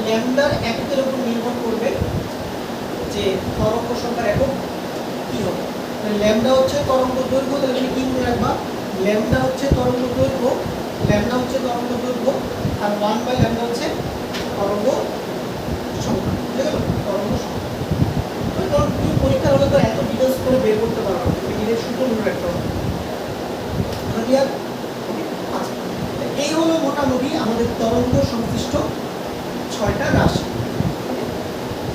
ল্যামডার এককের উপর নির্ভর করবে যে তরঙ্গ সংখ্যার একক কি হবে। ল্যামডা হচ্ছে তরঙ্গ দৈর্ঘ্য, তাহলে কি মনে রাখবা, ল্যামডা হচ্ছে তরঙ্গ দৈর্ঘ্য, ল্যামডা হচ্ছে তরঙ্গ দৈর্ঘ্য, আর 1/λ হচ্ছে তরঙ্গ সংখ্যা। বুঝে গেল? তরঙ্গ সংখ্যা। কারণ তুমি পরীক্ষার হলে তো এত ডিটেলস করে বের করতে পারবে না, তুমি নিজের সূত্র মনে রাখতে হবে। ক্লিয়ার? আচ্ছা, এই হলো মোটামুটি আমাদের তরঙ্গ সংশ্লিষ্ট 6টা রাশি।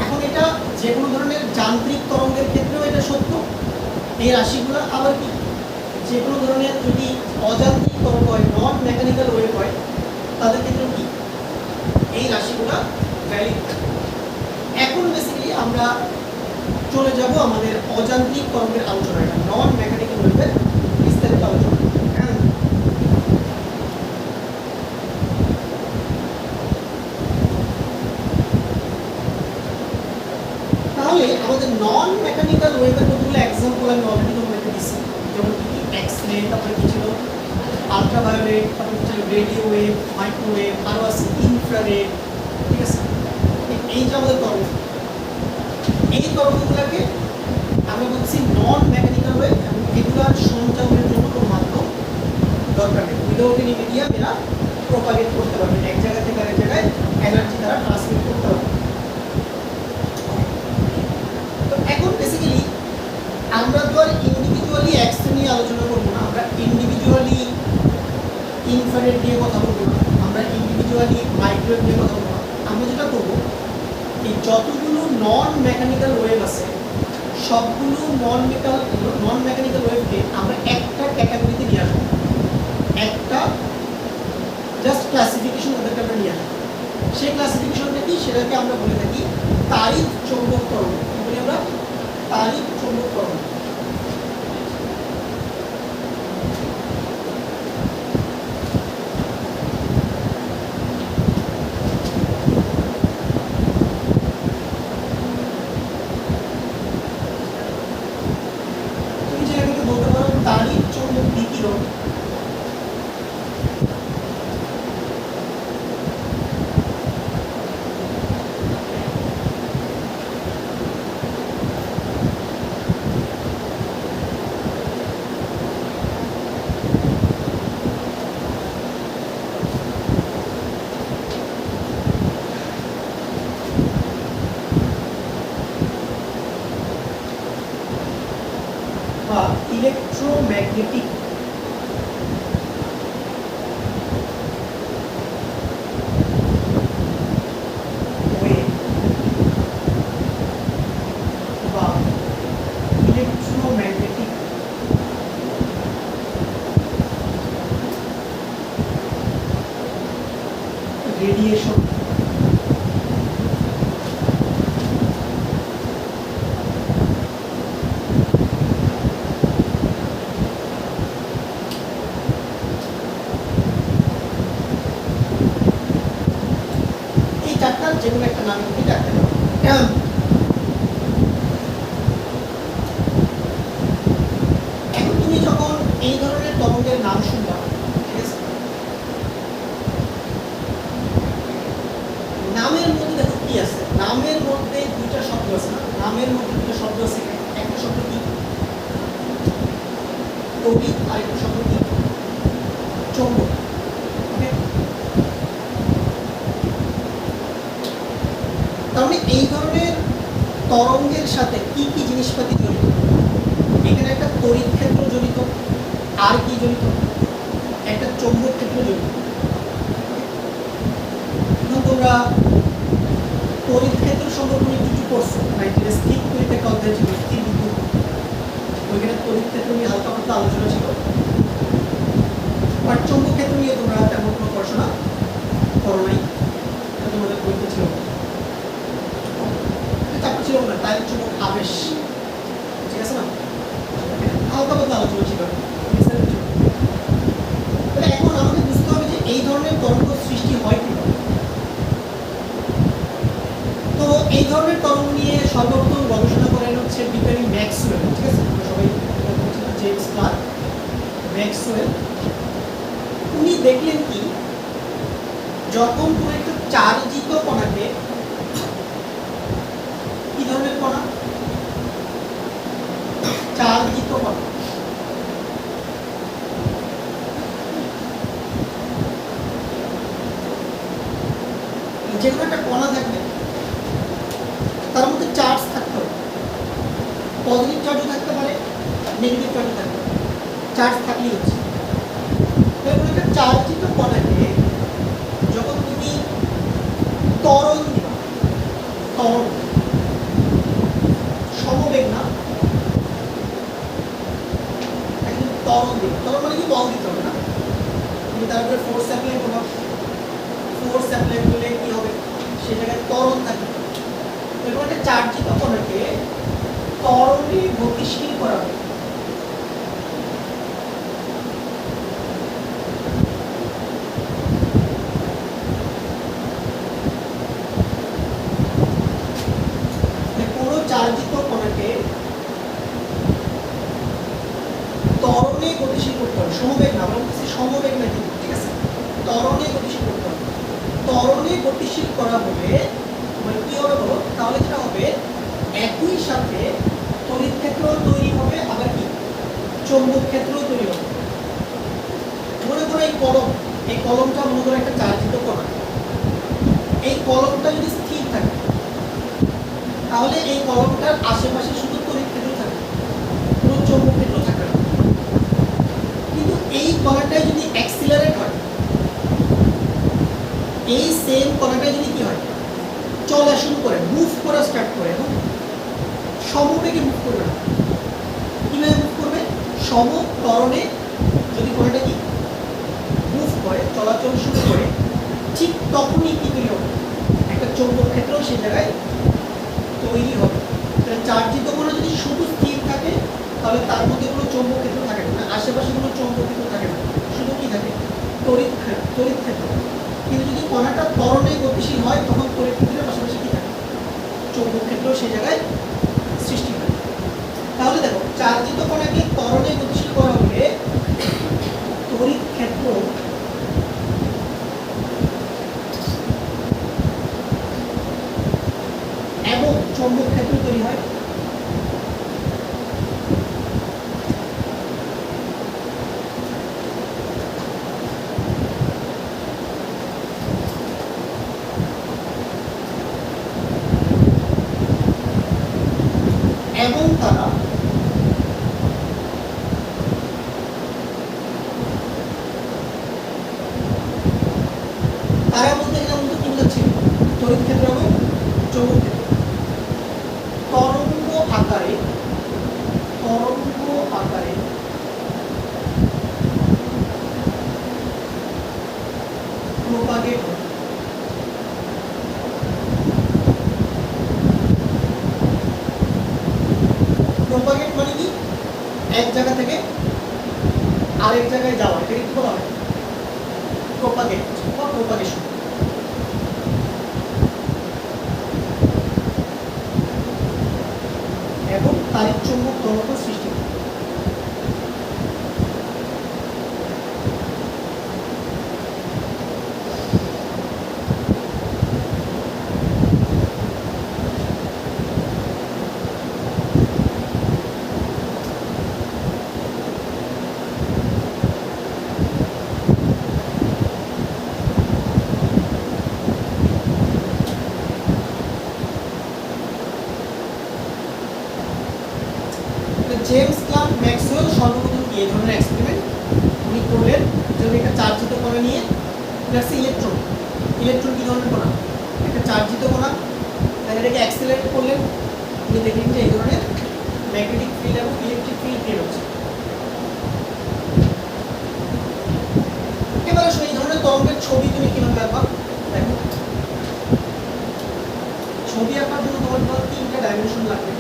এখন এটা যে কোনো ধরনের যান্ত্রিক তরঙ্গের ক্ষেত্রেও এটা সত্য। এই রাশিগুলো আবার কি যে কোনো ধরনের যদি অযান্ত্রিক তরঙ্গ হয়, নন মেকানিক্যাল ওয়েভ হয়, তাদের ক্ষেত্রে কি এই রাশিগুলো ভ্যালিড। এখন বেসিক্যালি আমরা চলে যাব আমাদের অযান্ত্রিক তরঙ্গের আলোচনায়, নন মেকানিক্যাল ওয়েভের বিস্তারিত আলোচনা। তাহলে আমাদের নন মেকানিক্যাল ওয়েভের কতগুলো এক্সাম্পল আমি অলরেডি তোমাদেরকে দিচ্ছি, যেমন কি এক্স-রে, তারপরে কি ছিল আলট্রাভায়োলেট, তারপরে কি ছিল রেডিও ওয়েভ, মাইক্রোওয়েভ, আরও আছে ইনফ্রারেড। ঠিক আছে, এই যে আমাদের তরঙ্গ, এই তরঙ্গগুলোকে আমরা বলছি নন মেকানিক্যাল ওয়েভ, এবং এগুলোর সঞ্চালনের জন্য কোনো মাধ্যম দরকার নেই। উইদাউট এনি মিডিয়াম এরা প্রপাগেট করতে পারবে, এক জায়গা থেকে আরেক জায়গায় এনার্জি দ্বারা ট্রান্সমিট করতে পারবে। তো এখন বেসিক্যালি আমরা তো আর ইন্ডিভিজুয়ালি এক্স নিয়ে আলোচনা করবো না, আমরা ইন্ডিভিজুয়ালি ইনফ্রারেড নিয়ে কথা বলবো না, আমরা ইন্ডিভিজুয়ালি মাইক্রোওয়েভ নিয়ে কথা বলবো না। আমরা যেটা করবো, এই যতগুলো নন মেকানিক্যাল ওয়েভ আছে সবগুলো নন মেকানিক্যাল ওয়েভকে আমরা একটা ক্যাটাগরিতে নিয়ে আসবো, একটা জাস্ট ক্লাসিফিকেশন ওদেরকে আমরা নিয়ে আসবো। সেই ক্লাসিফিকেশনটা কি, সেটাকে আমরা বলে থাকি তাড়িৎ চৌম্বক তরঙ্গ। বলি আমরা তাড়িৎ চৌম্বক তরঙ্গ। তুমি যেটাকে বলতে পারো তাড়িৎ চৌম্বক বিকিরণ। বা ইলেকট্রোম্যাগনেটিক ওয়েভ বা ইলেকট্রোম্যাগনেটিক রেডিয়েশন। যে কোনো একটা নাম তুমি ডাকতে পারো। এখন তুমি যখন এই ধরনের তরঙ্গের নাম শুনবা, ঠিক আছে, নামের মধ্যে দেখো কি আছে, নামের মধ্যে দুইটা শব্দ আছে না, নামের মধ্যে দুটো শব্দ আছে। একটা শব্দ কি তড়িৎ, আর একটা শব্দ কি চৌম্বক। তাহলে এই ধরনের তরঙ্গের সাথে কি কি জিনিসপাতি জড়িত? এখানে একটা তড়িৎ ক্ষেত্র জড়িত, আর কি জড়িত, একটা চৌম্বক ক্ষেত্র জড়িত। তোমরা তড়িৎ ক্ষেত্র সম্পর্কে কিছু পড়ছো, স্থির তড়িৎ একটা অধ্যায় ছিল, স্থির বিদ্যুৎ, ওইখানে তড়িৎ ক্ষেত্র নিয়ে হালকা পাতলা আলোচনা ছিল। বাট চৌম্বক ক্ষেত্র নিয়ে তোমরা তেমন কোনো পড়াশোনা করো নাই, তোমাদের বইতে ছিল চাপটা ছিল না, তাই চৌম্বক আবেশ, ঠিক আছে না, হালকা পাতলা আলোচনা ছিল। তাহলে এখন আমাদের বুঝতে হবে যে এই ধরনের তরঙ্গ সৃষ্টি হয় কিভাবে। তো এই ধরনের তরঙ্গ নিয়ে সর্বপ্রথম গবেষণা করেন হচ্ছে বিজ্ঞানী ম্যাক্সওয়েল, ঠিক আছে, আমরা সবাই জেমস ক্লার্ক ম্যাক্সওয়েল। উনি দেখলেন কি, যখন কোনো একটা চার্জিত কণাকে, কি ধরনের কণা? চার্জিত কণা। যে কোনো একটা কণা থাকবে তার মধ্যে চার্জ থাকতে হবে, পজিটিভ চার্জও থাকতে পারে, নেগেটিভ চার্জও থাকতে পারে, চার্জ থাকলেই হচ্ছে। কোনো একটা চার্জিত কণাকে যখন তুমি ত্বরণ দিবা, ত্বরণ সমবেগ না, ত্বরণ দিবা, ত্বরণ মানে কি বল দিতে হবে না, তুমি তার উপরে ফোর্স অ্যাপ্লাই করবা, ফোর্স অ্যাপ্লাই করলে কি হবে, সেই জায়গায় ত্বরণ থাকবে। এরকম একটা চার্জিত কণাকে ত্বরণে গতিশীল করা হবে। কোনো চার্জিত কণাকে ত্বরণে গতিশীল করতে হবে, সমবেগ না, বলতেছি সমবেগ না, ঠিক আছে, ত্বরণে গতিশীল করতে হবে। ত্বরণে গতিশীল করা হবে মানে কি হবে বলো, তাহলে যেটা হবে একই সাথে তড়িৎ ক্ষেত্র তৈরি হবে, আবার কি চৌম্বক ক্ষেত্র তৈরি হবে। মনে করো এই কলমটা মনে করো একটা চার্জিত কণা, এই কলমটা যদি স্থির থাকে তাহলে এই কলমটার আশেপাশে শুধু তড়িৎ ক্ষেত্র থাকবে, কোনো চৌম্বক ক্ষেত্র থাকবে না। কিন্তু এই কণাটাই যদি অ্যাক্সিলারেট হয়, এই সেম কণাটাই যদি কি হয়, চলা শুরু করে, মুভ করা স্টার্ট করে, এবং সমবেগে মুভ করবে না, কিভাবে মুভ করবে, সমত্বরণে যদি কণাটা কি মুভ করে, চলাচল শুরু করে, ঠিক তখনই কি তৈরি হবে, একটা চৌম্বক ক্ষেত্র সেই জায়গায় তৈরি হবে। চার্জিত কণা যদি শুধু স্থির থাকে তাহলে তার মধ্যে কোনো চৌম্বক ক্ষেত্র থাকে না, আশেপাশে কোনো চৌম্বক ক্ষেত্র থাকে না, শুধু কি থাকে, তড়িৎ ক্ষেত্র। কিন্তু যদি কণাটা ত্বরণে গতিশীল হয় তখন তড়িৎ ক্ষেত্রের পাশাপাশি কি থাকে, চৌম্বক ক্ষেত্র সেই জায়গায় সৃষ্টি হয়। তাহলে দেখো চার্জিত কণাকে ত্বরণে গতিশীল করা হলে তড়িৎ ক্ষেত্র এবং চৌম্বক ক্ষেত্র তৈরি হয়। এবং তারা বলতে গেলে মূলত কি বোঝাচ্ছে, তড়িৎ ক্ষেত্র এবং চৌম্বক ক্ষেত্র তরঙ্গ আকারে প্রপাগেট হয়। প্রপাগেট মানে কি, এক জায়গা থেকে আরেক জায়গায় যাওয়া, এটাকে কি বলা হয়, প্রপাগেট বা প্রপাগেশন। এবং তারিখ চৌম্বক তরঙ্গ সৃষ্টি হয়। জেমস ক্লার্ক ম্যাক্সওয়েল সর্বপ্রথম এই ধরনের এক্সপেরিমেন্ট উনি করলেন, যদি একটা চার্জিত কণা নিয়ে, ইলেকট্রন কি ধরনের কণা, একটা চার্জিত কণা, তাহলে এটাকে অ্যাক্সিলারেট করলেন, উনি দেখলেন যে এই ধরনের ম্যাগনেটিক ফিল্ড এবং ইলেকট্রিক ফিল্ড ক্রিয়েট হচ্ছে। এবার আসলে এই ধরনের তরঙ্গের ছবি তুমি কিভাবে আঁকবা, দেখো ছবি আঁকার জন্য তোমার তিনটা ডাইমেনশন লাগবে।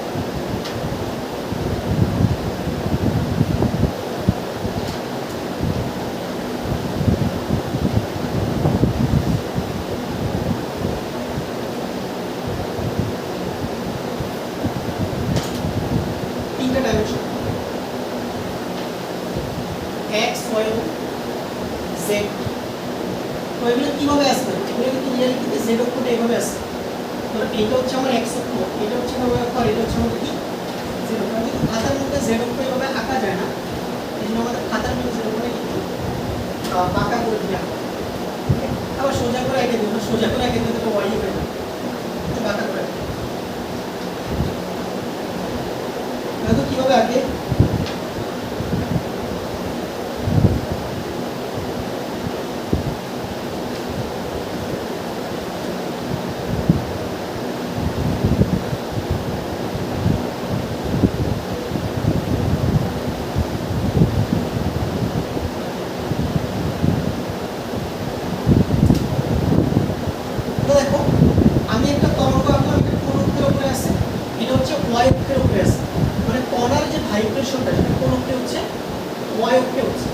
রিয়ালিটিতে জেড অক্ষটা এভাবে আছে, ধরো এইটা হচ্ছে আমার এক্স অক্ষ, এটা হচ্ছে আমার ওয়াই অক্ষ, আর এটা হচ্ছে আমাদের কি জেড অক্ষ। কিন্তু খাতার মধ্যে জেড অক্ষ এভাবে আঁকা যায় না, এই জন্য আমাদের খাতার মধ্যে জেড অক্ষটা কিন্তু বাঁকা করে দিয়ে আঁকা। আবার সোজা করে এঁকে দিই, সোজা করে এঁকে দিলে তো ওয়াই হয়ে যাবে, একটু বাঁকা করে দেখো কিভাবে আঁকে। দেখো আমি একটা তরঙ্গ আঁকলাম, এটা কোন অক্ষের উপরে আছে, এটা হচ্ছে ওয়াই অক্ষের উপরে আছে, মানে কণার যে ভাইব্রেশনটা সেটা কোন অক্ষে হচ্ছে, ওয়াই অক্ষে হচ্ছে।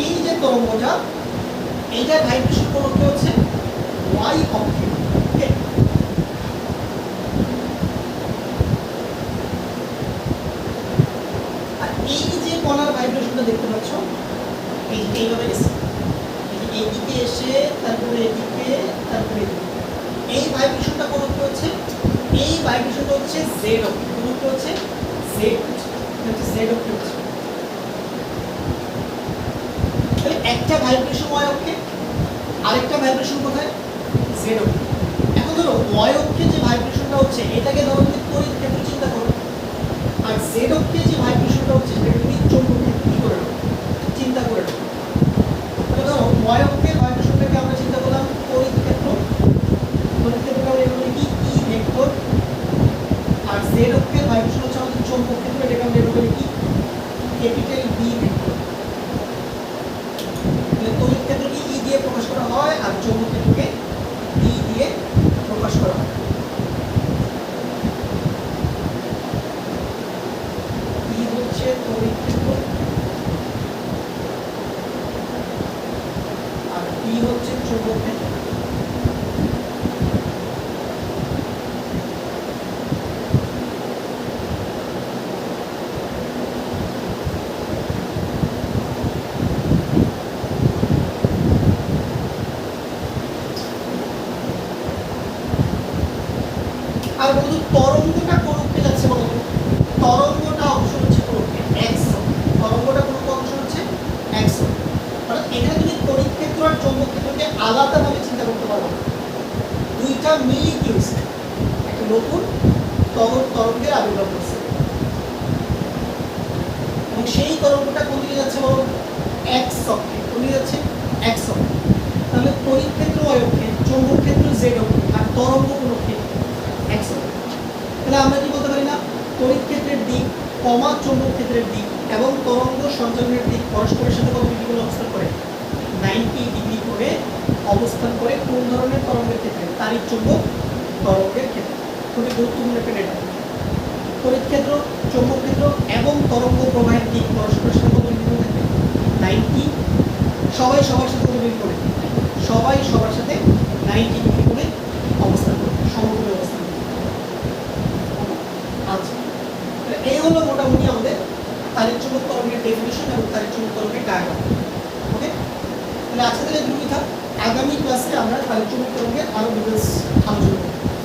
এই যে তরঙ্গটা, এইটার ভাইব্রেশন কোন অক্ষে হচ্ছে, ওয়াই অক্ষে। ওকে, আর এই যে কণার ভাইব্রেশনটা দেখতে পাচ্ছ, এই যে এইভাবে এসে এইদিকে এসে তারপরে এদিকে তারপরে এদিকে, এই ভাইব্রেশনটা কোন অক্ষে হচ্ছে, এই ভাইব্রেশনটা হচ্ছে জেড অক্ষে। কোন অক্ষে হচ্ছে, জেড হচ্ছে, জেড অক্ষে হচ্ছে। তাহলে একটা ভাইব্রেশন ওয়াই অক্ষে, আরেকটা ভাইব্রেশন কোথায়, জেড অক্ষে। এখন ধরো ওয়াই অক্ষে যে ভাইব্রেশনটা হচ্ছে এটাকে ধরো তুমি তড়িৎ ক্ষেত্র চিন্তা করো, আর জেড অক্ষে যে ভাইব্রেশনটা হচ্ছে সেটাকে তুমি চৌম্বক ক্ষেত্র কি করে নাও, চিন্তা করে নাও। তাহলে ধরো ওয়াই অক্ষের ভাইব্রেশনটাকে আমরা চিন্তা করলাম তড়িৎ ক্ষেত্র, তড়িৎ ক্ষেত্রটা আমরা এভাবে কি ই ভেক্টর, আর জেড অক্ষের ভাইব্রেশন হচ্ছে আমাদের চৌম্বক ক্ষেত্র, এটাকে আমরা এভাবে কি ক্যাপিটাল বি ভেক্টর। তড়িৎ ক্ষেত্রকে ই দিয়ে প্রকাশ করা হয় আর চৌম্বক ক্ষেত্রকে বি দিয়ে প্রকাশ করা হয়। ই হচ্ছে তড়িৎ ক্ষেত্র আর বি হচ্ছে চৌম্বক ক্ষেত্র। আর বন্ধু তরঙ্গটা কোন অক্ষে যাচ্ছে বলো তো, তরঙ্গটা অংশ হচ্ছে কোন অক্ষে, এক্স। তরঙ্গটা কোন অংশ হচ্ছে এক্স। মানে এখানে তুমি তড়িৎ ক্ষেত্র আর চৌম্বক ক্ষেত্রকে আলাদাভাবে চিন্তা করতে পারো না, দুইটা মিলি কি হয়েছে, একটা নতুন তরঙ্গের আবির্ভাব হচ্ছে, এবং সেই তরঙ্গটা কোন দিকে যাচ্ছে বলো, এক্স অক্ষে। কোন দিকে যাচ্ছে, এক্স অক্ষে। তাহলে তড়িৎ ক্ষেত্র ওয়াই অক্ষে, চৌম্বক ক্ষেত্র জেড অক্ষে, আর তরঙ্গ কোন অক্ষে, এক্স অক্ষে। তাহলে আমরা কি বলতে পারি না, তড়িৎ ক্ষেত্রের দিক কমা চৌম্বক ক্ষেত্রের দিক এবং তরঙ্গ সঞ্চালনের দিক পরস্পরের সাথে কত ডিগ্রি করে অবস্থান করে, 90 ডিগ্রি করে অবস্থান করে। কোন ধরনের তরঙ্গের ক্ষেত্রে, তাড়িৎ চৌম্বক তরঙ্গের ক্ষেত্রে। খুবই গুরুত্বপূর্ণ একটা ডেটা। তড়িৎ ক্ষেত্র, চৌম্বক ক্ষেত্র এবং তরঙ্গ প্রবাহের দিক পরস্পরের সাথে কত ডিগ্রি করে থাকে, 90। সবাই সবার সাথে কত ডিগ্রি করে, সবাই সবার সাথে 90 ডিগ্রি করে অবস্থান করে, সমকোণে অবস্থান করে। আচ্ছা, এই হলো মোটামুটি আমাদের তাড়িৎ চৌম্বক তরঙ্গের ডেফিনিশন এবং তাড়িৎ চৌম্বক তরঙ্গের ডায়াগ্রাম। ওকে, তাহলে আজকে থেকে দুই থাক, আগামী ক্লাসে আমরা তাড়িৎ চৌম্বক তরঙ্গের আরো ডিটেইলস আলোচনা করব।